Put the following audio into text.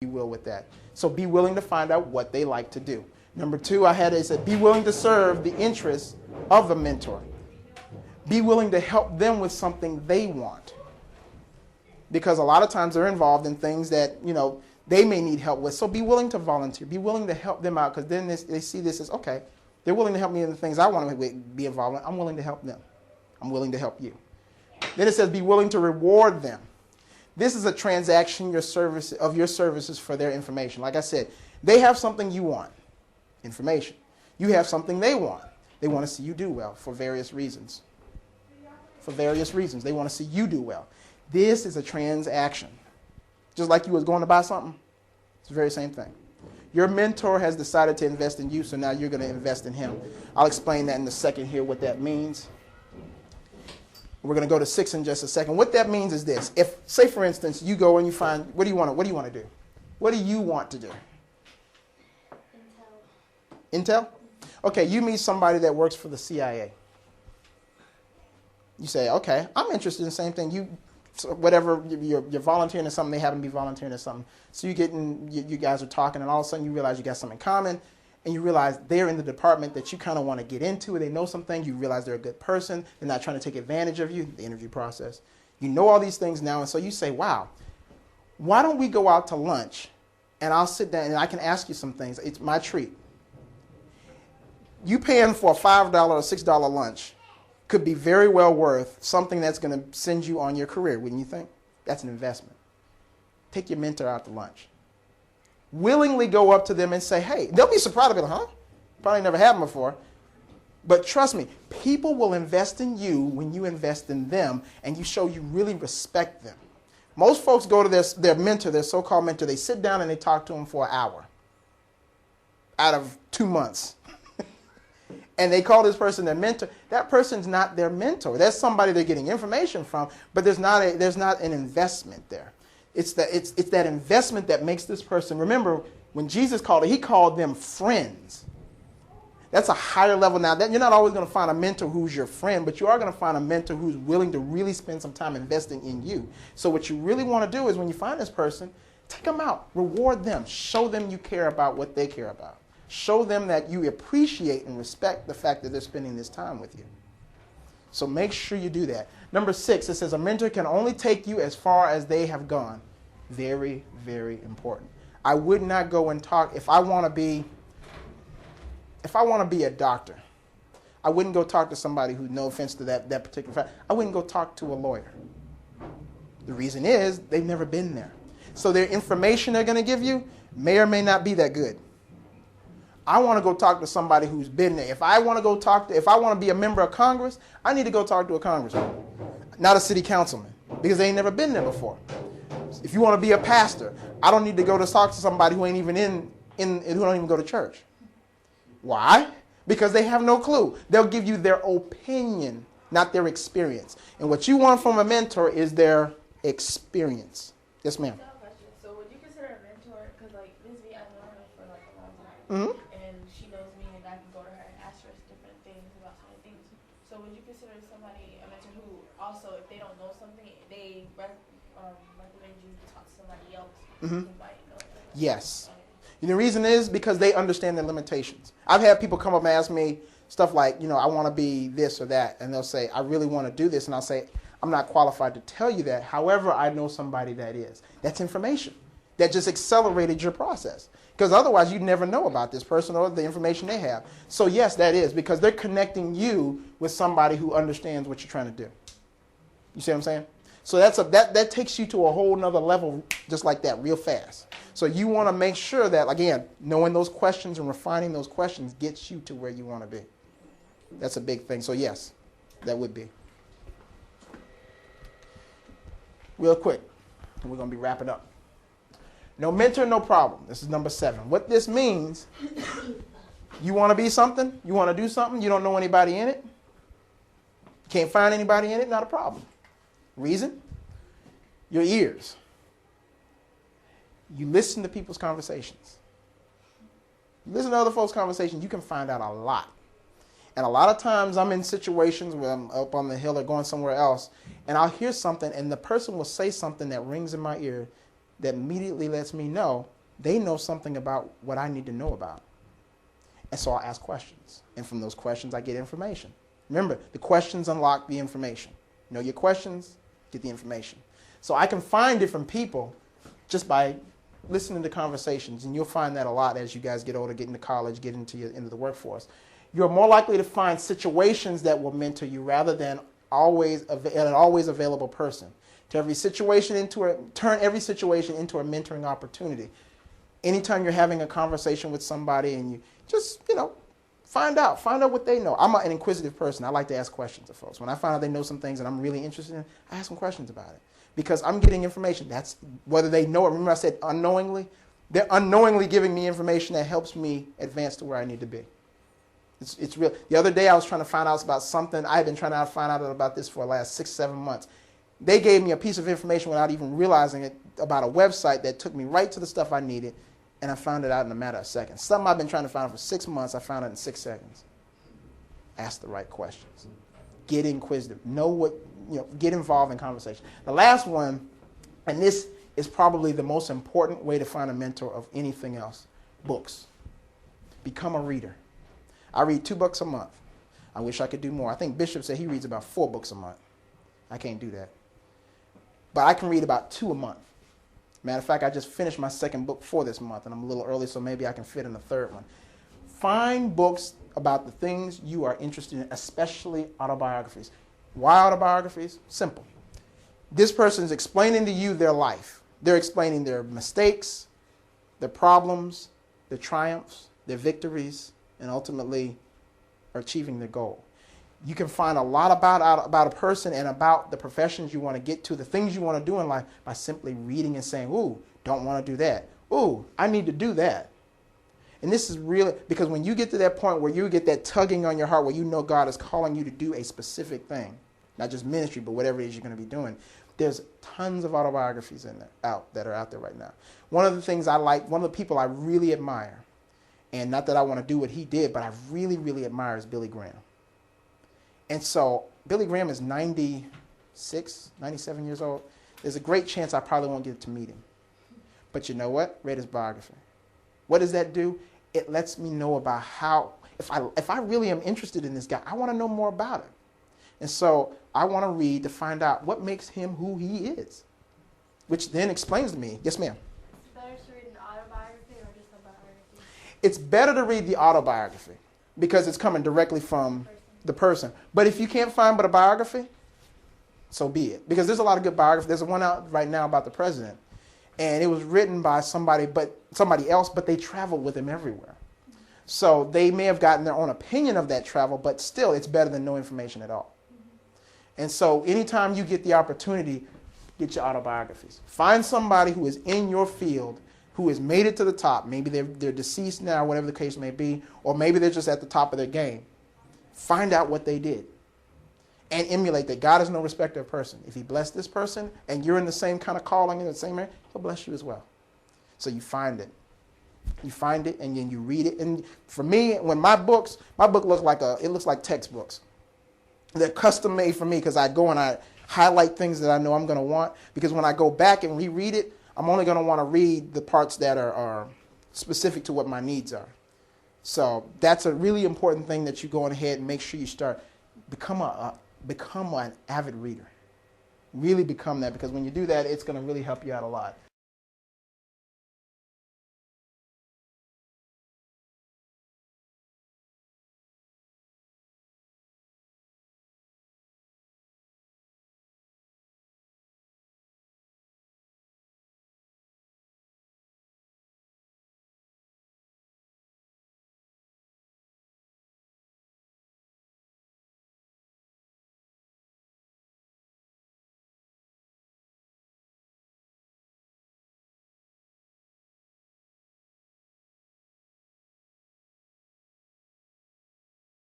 you will with that. So be willing to find out what they like to do. Number 2, it said, be willing to serve the interests of the mentor. Be willing to help them with something they want. Because a lot of times they're involved in things that, they may need help with. So be willing to volunteer. Be willing to help them out, because then they see this as, okay, they're willing to help me in the things I want to be involved in. I'm willing to help them. I'm willing to help you. Then it says be willing to reward them. This is a transaction of your services for their information. Like I said, they have something you want, information. You have something they want. They want to see you do well for various reasons. For various reasons. They want to see you do well. This is a transaction. Just like you was going to buy something. It's the very same thing. Your mentor has decided to invest in you, so now you're going to invest in him. I'll explain that in a second here, what that means. We're going to go to 6 in just a second. What that means is this. If, say for instance, you go and you find, what do you want to do? What do you want to do? Intel? Okay, you meet somebody that works for the CIA. You say, okay, I'm interested in the same thing. Whatever, you're volunteering in something, they happen to be volunteering in something. So you guys are talking, and all of a sudden you realize you got something in common, and you realize they're in the department that you kind of want to get into. They know some things. You realize they're a good person. They're not trying to take advantage of you, the interview process. You know all these things now, and so you say, wow, why don't we go out to lunch, and I'll sit down, and I can ask you some things. It's my treat. You paying for a $5 or $6 lunch could be very well worth something that's going to send you on your career, wouldn't you think? That's an investment. Take your mentor out to lunch. Willingly go up to them and say, hey, they'll be surprised about it, huh? Probably never happened before. But trust me, people will invest in you when you invest in them and you show you really respect them. Most folks go to their mentor, their so-called mentor, they sit down and they talk to them for an hour out of 2 months. And they call this person their mentor. That person's not their mentor. That's somebody they're getting information from, but there's not an investment there. It's that investment that makes this person. Remember, when Jesus called it, he called them friends. That's a higher level now. You're not always going to find a mentor who's your friend, but you are going to find a mentor who's willing to really spend some time investing in you. So what you really want to do is when you find this person, take them out, reward them, show them you care about what they care about. Show them that you appreciate and respect the fact that they're spending this time with you. So make sure you do that. Number 6, it says a mentor can only take you as far as they have gone. Very, very important. I would not go and talk, if I want to be a doctor, I wouldn't go talk to somebody who, no offense to that particular fact, I wouldn't go talk to a lawyer. The reason is they've never been there. So their information they're going to give you may or may not be that good. I want to go talk to somebody who's been there. If I want to be a member of Congress, I need to go talk to a congressman, not a city councilman, because they ain't never been there before. If you want to be a pastor, I don't need to go to talk to somebody who ain't even who don't even go to church. Why? Because they have no clue. They'll give you their opinion, not their experience. And what you want from a mentor is their experience. Yes, ma'am. So would you consider a mentor? Because Ms. V, I've known her for a long time. Mm-hmm. And she knows me, and I can go to her and ask her different things about certain things. So would you consider somebody a mentor who also, if they don't know something, they recommend you to talk to somebody else? Mm-hmm. Who might know? Yes. And the reason is because they understand their limitations. I've had people come up and ask me stuff like, I want to be this or that. And they'll say, I really want to do this. And I'll say, I'm not qualified to tell you that. However, I know somebody that is. That's information. That just accelerated your process. Because otherwise, you'd never know about this person or the information they have. So yes, that is. Because they're connecting you with somebody who understands what you're trying to do. You see what I'm saying? So that takes you to a whole nother level just like that, real fast. So you want to make sure that, again, knowing those questions and refining those questions gets you to where you want to be. That's a big thing. So yes, that would be. Real quick, we're going to be wrapping up. No mentor, no problem. This is number 7. What this means, you want to be something, you want to do something, you don't know anybody in it, can't find anybody in it, not a problem. Reason? Your ears. You listen to people's conversations. You listen to other folks' conversations, you can find out a lot. And a lot of times I'm in situations where I'm up on the hill or going somewhere else, and I'll hear something, and the person will say something that rings in my ear that immediately lets me know they know something about what I need to know about. And so I ask questions. And from those questions, I get information. Remember, the questions unlock the information. Know your questions, get the information. So I can find different people just by listening to conversations. And you'll find that a lot as you guys get older, get into college, get into the workforce. You're more likely to find situations that will mentor you rather than an always available person. Turn every situation into a mentoring opportunity. Anytime you're having a conversation with somebody and you just, find out what they know. I'm an inquisitive person. I like to ask questions of folks. When I find out they know some things that I'm really interested in, I ask them questions about it because I'm getting information. That's whether they know it. Remember I said unknowingly? They're unknowingly giving me information that helps me advance to where I need to be. It's real. The other day I was trying to find out about something. I've been trying to find out about this for the last 6-7 months. They gave me a piece of information without even realizing it about a website that took me right to the stuff I needed, and I found it out in a matter of seconds. Something I've been trying to find out for 6 months, I found it in 6 seconds. Ask the right questions. Get inquisitive. Get involved in conversation. The last one, and this is probably the most important way to find a mentor of anything else, books. Become a reader. I read 2 books a month. I wish I could do more. I think Bishop said he reads about 4 books a month. I can't do that. But I can read about 2 a month. Matter of fact, I just finished my 2nd book for this month, and I'm a little early, so maybe I can fit in the 3rd one. Find books about the things you are interested in, especially autobiographies. Why autobiographies? Simple. This person is explaining to you their life. They're explaining their mistakes, their problems, their triumphs, their victories, and ultimately achieving their goal. You can find a lot about a person and about the professions you want to get to, the things you want to do in life by simply reading and saying, ooh, don't want to do that. Ooh, I need to do that. And this is really, because when you get to that point where you get that tugging on your heart, where you know God is calling you to do a specific thing, not just ministry, but whatever it is you're going to be doing, there's tons of autobiographies that are out there right now. One of the things I like, one of the people I really admire, and not that I want to do what he did, but I really, really admire is Billy Graham. And so Billy Graham is 96, 97 years old. There's a great chance I probably won't get to meet him. But you know what? Read his biography. What does that do? It lets me know about how, if I really am interested in this guy, I want to know more about him. And so I want to read to find out what makes him who he is, which then explains to me, yes ma'am? It's better to read an autobiography or just a biography? It's better to read the autobiography because it's coming directly from the person. But if you can't find but a biography, so be it. Because there's a lot of good biographies. There's one out right now about the president. And it was written by somebody else, but they traveled with him everywhere. So they may have gotten their own opinion of that travel, but still it's better than no information at all. And so anytime you get the opportunity, get your autobiographies. Find somebody who is in your field, who has made it to the top. Maybe they're deceased now, whatever the case may be, or maybe they're just at the top of their game. Find out what they did and emulate that. God is no respecter of person. If he blessed this person and you're in the same kind of calling in the same area, he'll bless you as well. So you find it. You find it and then you read it. And for me, when my book looks like textbooks. They're custom made for me because I go and I highlight things that I know I'm going to want. Because when I go back and reread it, I'm only going to want to read the parts that are specific to what my needs are. So that's a really important thing that you go ahead and make sure you start. Become an avid reader. Really become that, because when you do that, it's going to really help you out a lot.